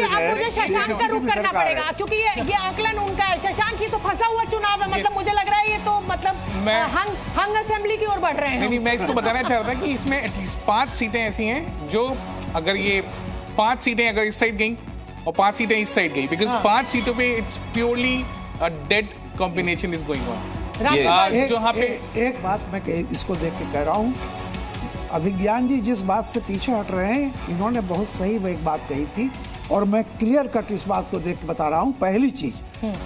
मुझे शशांक का रुख करना पड़ेगा, क्योंकि ये आकलन उनका है। शशांक ही तो फंसा हुआ चुनाव है, मतलब मुझे लग रहा है ये तो मतलब हंग असेंबली की ओर बढ़ रहे हैं। नहीं, मैं इसको बताना चाह रहा था कि इसमें एटलीस्ट 5 सीटें ऐसी हैं जो अगर ये 5 सीटें अगर इस साइड गई और 5 सीटें इस साइड गई, बिकॉज 5 सीटों पे it's purely a dead combination is going on. एक बात मैं इसको देख के कह रहा हूँ, अभिज्ञान जी जिस बात से पीछे हट रहे हैं, इन्होंने बहुत सही वो एक बात कही थी और मैं क्लियर कट इस बात को देख के बता रहा हूँ। पहली चीज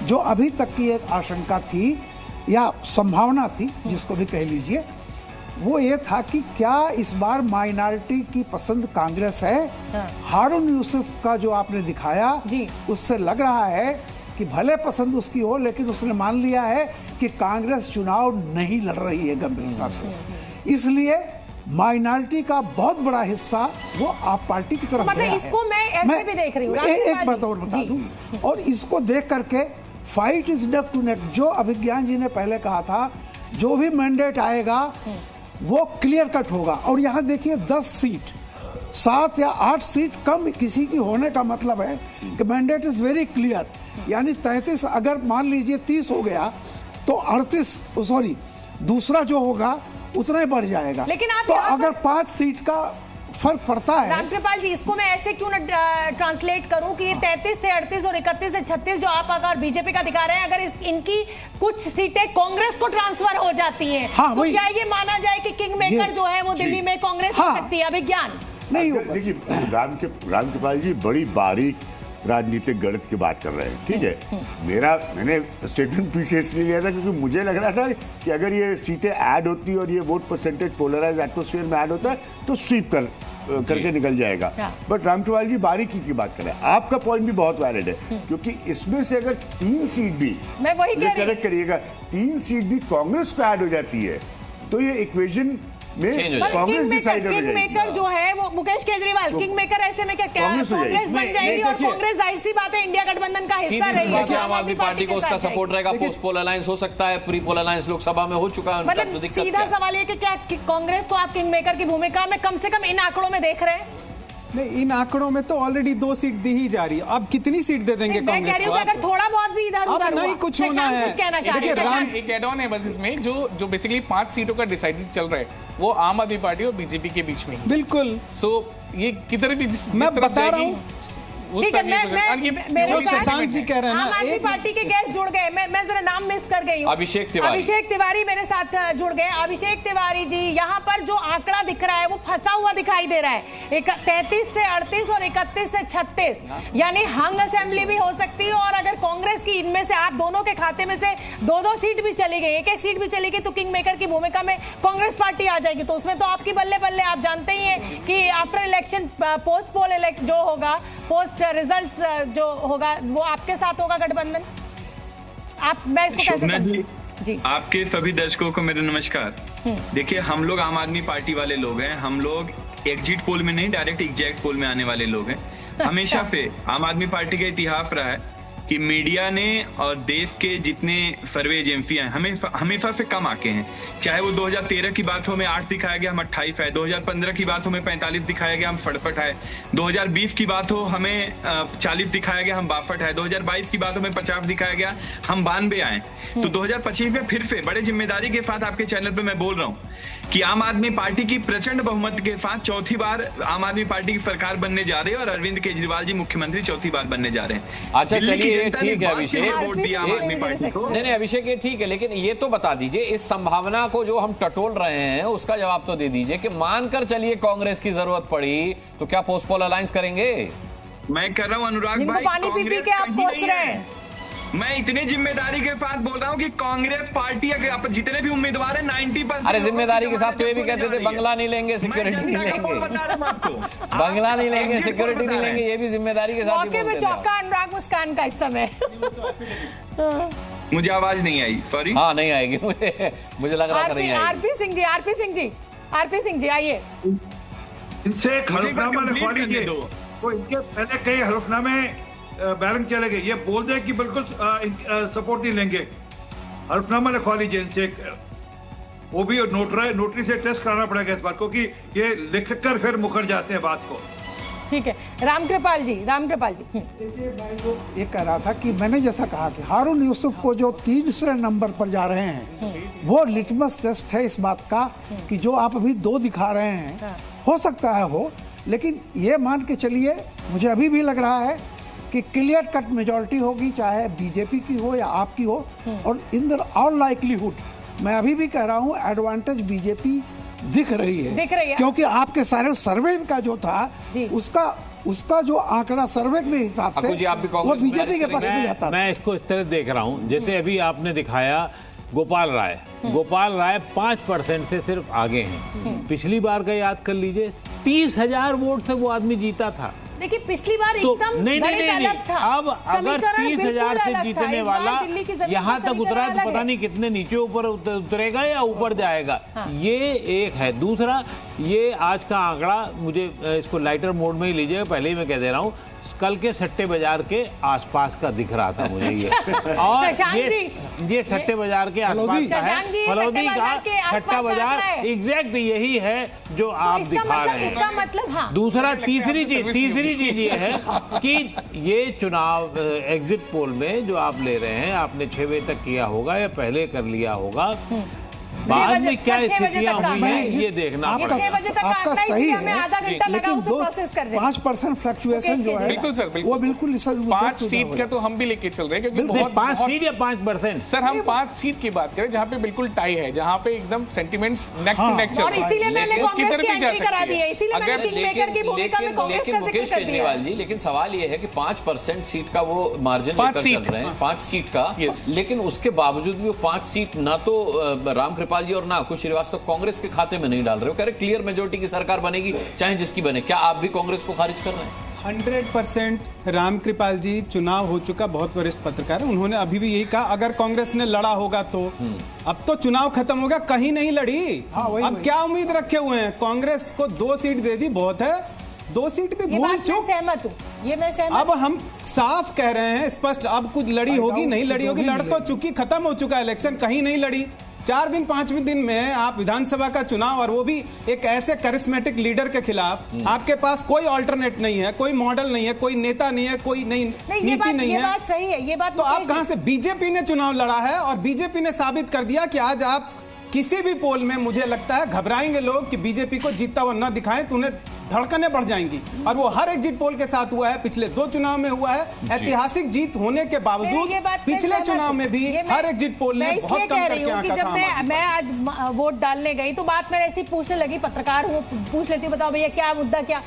जो अभी तक की एक आशंका थी या संभावना थी, जिसको भी कह लीजिए, वो ये था कि क्या इस बार माइनॉरिटी की पसंद कांग्रेस है। हारून यूसुफ का जो आपने दिखाया उससे लग रहा है कि भले पसंद उसकी हो, लेकिन उसने मान लिया है कि कांग्रेस चुनाव नहीं लड़ रही है गंभीरता से, इसलिए माइनॉरिटी का बहुत बड़ा हिस्सा वो आप पार्टी की तरफ गया है। इसको मैं ऐसे भी देख रही हूँ। एक बात और बता दूं, और इसको देख करके fight is neck to neck, जो अभिज्ञान जी ने पहले कहा था, जो भी मैंडेट आएगा वो क्लियर कट होगा। और यहाँ देखिए 10 सीट, 7 या 8 सीट कम किसी की होने का मतलब है कि मैंडेट इज वेरी क्लियर। यानी 33, अगर मान लीजिए 30 हो गया तो 38, सॉरी दूसरा जो होगा उतना ही बढ़ जाएगा। लेकिन आप तो अगर 5 सीट का फर्क पड़ता है। रामकृपाल जी, इसको मैं ऐसे क्यों ना ट्रांसलेट करूं कि 33 से 38 और 31 से 36 जो आप अगर बीजेपी का दिखा रहे हैं, अगर इनकी कुछ सीटें कांग्रेस को ट्रांसफर हो जाती हैं, तो क्या ये माना जाए कि किंग मेकर जो है वो दिल्ली में कांग्रेस हो सकती है? अभिज्ञान नहीं, देखिए रामकृपाल जी बड़ी बारीक राजनीतिक गणित की बात कर रहे हैं, ठीक है। मैंने स्टेटमेंट पीछे इसलिए लिया था क्योंकि मुझे लग रहा था कि अगर ये सीटें ऐड होती और ये वोट परसेंटेज पोलराइज एटमॉस्फेयर में ऐड होता है तो स्वीप करके निकल जाएगा। बट रामकृपाल जी बारीकी की बात कर रहे हैं, आपका पॉइंट भी बहुत वैलिड है, क्योंकि इसमें से अगर 3 सीट भी, मैं वही करेक्ट करिएगा, 3 सीट भी कांग्रेस को ऐड हो जाती है तो ये इक्वेशन कांग्रेस किंग मेकर जो है वो मुकेश केजरीवाल किंग मेकर, ऐसे में क्या कांग्रेस बन जाएगी? और कांग्रेस जाहिर सी बात है इंडिया गठबंधन का हिस्सा रही है। आम आदमी पार्टी को उसका सपोर्ट रहेगा, पोस्ट पोल अलायंस हो सकता है, प्री पोल अलायंस लोकसभा में हो चुका है। मतलब सीधा सवाल ये कि क्या कांग्रेस को आप किंग मेकर की भूमिका में कम से कम इन आंकड़ों में देख रहे हैं? नहीं, इन आंकड़ों में तो ऑलरेडी 2 सीट दी ही जा रही है। अब कितनी सीट दे देंगे कांग्रेस को? अगर थोड़ा बहुत भी इधर उधर नहीं कुछ होना है। देखिए एक एड ऑन है बस इसमें, जो बेसिकली 5 सीटों का डिसाइडेड चल रहा है वो आम आदमी पार्टी और बीजेपी के बीच में। बिल्कुल। सो ये किधर भी मैं बता रहा हूँ, ठीक है, जो शशांक जी कह रहे हैं ना, आम आदमी पार्टी के गेस्ट जुड़ गए, मैं जरा नाम मिस कर गई हूँ। अभिषेक तिवारी मेरे साथ जुड़ गए। अभिषेक तिवारी जी, यहाँ पर जो आंकड़ा दिख रहा है वो फंसा हुआ दिखाई दे रहा है। 33 से 38 और 31 से 36, यानी हंग असेंबली भी हो सकती है। और अगर कांग्रेस की इनमें से आप दोनों के खाते में से 2-2 सीट भी चली गई, 1-1 सीट भी चली गई, तो किंग मेकर की भूमिका में कांग्रेस पार्टी आ जाएगी। तो उसमें तो आपकी बल्ले बल्ले, आप जानते ही हैं कि आफ्टर इलेक्शन, पोस्ट पोल इलेक्शन जो होगा, पोस्ट रिजल्ट्स जो होगा वो आपके साथ होगा गठबंधन। मैं इसको कैसे समझूं? जी, आपके सभी दर्शकों को मेरा नमस्कार। देखिए, हम लोग आम आदमी पार्टी वाले लोग हैं, हम लोग एग्जिट पोल में नहीं, डायरेक्ट एग्जैक्ट पोल में आने वाले लोग हैं। हमेशा से आम आदमी पार्टी का इतिहास रहा है कि मीडिया ने और देश के जितने सर्वे एजेंसियां हैं हमेशा से कम आके हैं। चाहे वो 2013 की बात हो, हमें 8 दिखाया गया, हम 28 आए। 2015 की बात हो, हमें 45 दिखाया गया, हम 67 आए। 2020 की बात हो, हमें 40 दिखाया गया, हम 62 आए। 2022 की बात हो, हमें 50 दिखाया गया, हम 92 आए। तो 2025 में फिर से बड़े जिम्मेदारी के साथ आपके चैनल पे मैं बोल रहा हूँ कि आम आदमी पार्टी की प्रचंड बहुमत के साथ चौथी बार आम आदमी पार्टी की सरकार बनने जा रही है और अरविंद केजरीवाल जी मुख्यमंत्री चौथी बार बनने जा रहे हैं। अच्छा चलिए, ठीक है अभिषेक, वोट दिया आम आदमी पार्टी को। नहीं अभिषेक ये ठीक है, लेकिन ये तो बता दीजिए, इस संभावना को जो हम टटोल रहे हैं उसका जवाब तो दे दीजिए कि मानकर चलिए कांग्रेस की जरूरत पड़ी तो क्या पोस्ट पोल अलायंस करेंगे? मैं कर रहा हूँ अनुराग भाई, पानी पी के आप पोस रहे हैं। मैं इतनी जिम्मेदारी के साथ बोल रहा हूँ कि कांग्रेस पार्टी अगर जितने भी उम्मीदवार हैं 90%। अरे जिम्मेदारी के साथ तो ये भी कहते थे बंगला नहीं लेंगे, सिक्योरिटी नहीं लेंगे, बंगला नहीं लेंगे, सिक्योरिटी नहीं लेंगे, ये भी जिम्मेदारी के साथ। मौके में चौका अनुराग मुस्कान का इस समय। मुझे आवाज नहीं आई, सॉरी। हाँ नहीं आएगी, मुझे लग रहा था नहीं आएगी। आरपी सिंह जी आइए। इनसे एक हलफनामा लिखवा लीजिए, तो इनके पहले कई हलफनामे बैरंग चले गए, ये बोल दे कि बिल्कुल सपोर्ट नहीं लेंगे। हल्फनामा लिखवा लीजिए इनसे, वो भी नोटरी से टेस्ट कराना पड़ेगा इस बात को कि ये लिखकर फिर मुकर जाते हैं बात को। ठीक है, रामकृपाल जी। देखिए मैं जो ये कह रहा था कि मैंने जैसा कहा कि हारून यूसुफ को जो तीसरे नंबर पर जा रहे हैं वो लिटमस टेस्ट है इस बात का कि जो आप अभी 2 दिखा रहे हैं हो सकता है हो, लेकिन ये मान के चलिए मुझे अभी भी लग रहा है कि क्लियर कट मेजॉरिटी होगी, चाहे बीजेपी की हो या आपकी हो, और इन द ऑल लाइकलीहुड मैं अभी भी कह रहा हूँ एडवांटेज बीजेपी दिख रही है क्योंकि आपके सारे सर्वे का जो था उसका जो आंकड़ा सर्वे के हिसाब से वो बीजेपी के पक्ष में जाता था। मैं इसको इस तरह देख रहा हूँ, जैसे अभी आपने दिखाया गोपाल राय 5% से सिर्फ आगे हैं। पिछली बार का याद कर लीजिए 30,000 वोट से वो आदमी जीता था। देखिए पिछली बार तो एकदम नहीं, अलग था। अब अगर 30,000 से जीतने वाला यहाँ तक उतरा तो पता नहीं कितने नीचे ऊपर उतरेगा या ऊपर जाएगा। ये एक है। दूसरा, ये आज का आंकड़ा मुझे इसको लाइटर मोड में ही लीजिएगा, पहले ही मैं कह दे रहा हूँ, कल के सट्टे बाजार के आसपास का दिख रहा था मुझे ये। और ये सट्टे बाजार के आसपास का है, फलौदी का सट्टा बाजार एग्जैक्ट यही है जो आप दिखा रहे हैं। इसका मतलब हाँ। दूसरा, तीसरी चीज ये है कि ये चुनाव एग्जिट पोल में जो आप ले रहे हैं, आपने 6 बजे तक किया होगा या पहले कर लिया होगा, बाद में क्या स्थितियां हुई हैं ये देखना पड़ेगा। आपका सही है, लेकिन 5% फ्लक्चुएशन जो है बिल्कुल सर, वो बिल्कुल 5 सीट का तो हम भी लेके चल रहे हैं क्योंकि बहुत 5 सीट या 5%। सर हम 5 सीट की बात करें जहाँ पे बिल्कुल टाई है, जहाँ पे एकदम सेंटिमेंट्स नेक टू नेक चल रहा है, इसीलिए मैंने कांग्रेस की एंट्री करा दी है, इसीलिए मैंने किंगमेकर की भूमिका में कांग्रेस का जिक्र कर दिया। जी लेकिन सवाल ये है कि 5% सीट का वो मार्जिन लेकर चल रहे हैं, 5 सीट का, लेकिन उसके बावजूद भी वो 5 सीट ना तो रामकृपाल जी और ना कुछ श्रीवास्तव कांग्रेस के खाते में नहीं डाल रहे हो। कह रहे क्लियर मेजोरिटी की सरकार बनेगी चाहे जिसकी बने। क्या आप भी कांग्रेस को खारिज कर रहे हैं? 100% रामकृपाल जी चुनाव हो चुका, बहुत वरिष्ठ पत्रकार है, उन्होंने अभी भी यही कहा अगर कांग्रेस ने लड़ा होगा तो। अब तो चुनाव खत्म हो गया, कहीं नहीं लड़ी। अब क्या उम्मीद रखे हुए हैं? कांग्रेस को 2 सीट दे दी, बहुत है। 2 सीट भी भूल चूक। सहमत हूँ, ये मैं सहमत। अब हम साफ कह रहे हैं स्पष्ट, अब कुछ लड़ी होगी नहीं लड़ी होगी, लड़ तो चुकी, खत्म हो चुका इलेक्शन, कहीं नहीं लड़ी। 4 दिन 5वें दिन में आप विधानसभा का चुनाव, और वो भी एक ऐसे करिश्मेटिक लीडर के खिलाफ। आपके पास कोई ऑल्टरनेट नहीं है, कोई मॉडल नहीं है, कोई नेता नहीं है, कोई नीति नहीं है। ये बात सही है, ये बात तो आप कहां से? बीजेपी ने चुनाव लड़ा है और बीजेपी ने साबित कर दिया कि आज आप किसी भी पोल में, मुझे लगता है घबराएंगे लोग कि बीजेपी को जीतता हुआ न दिखाएं तो उन्हें धड़कनें बढ़ जाएंगी। और वो हर एग्जिट पोल के साथ हुआ है, पिछले 2 चुनाव में हुआ है। ऐतिहासिक जीत होने के बावजूद पिछले चुनाव में भी हर एग्जिट पोल ने बहुत कम करके आंका था। जब मैं आज वोट डालने गई तो बात मैंने ऐसी पूछने लगी, पत्रकार हूँ, पूछ लेती हूँ बताओ भैया क्या मुद्दा क्या,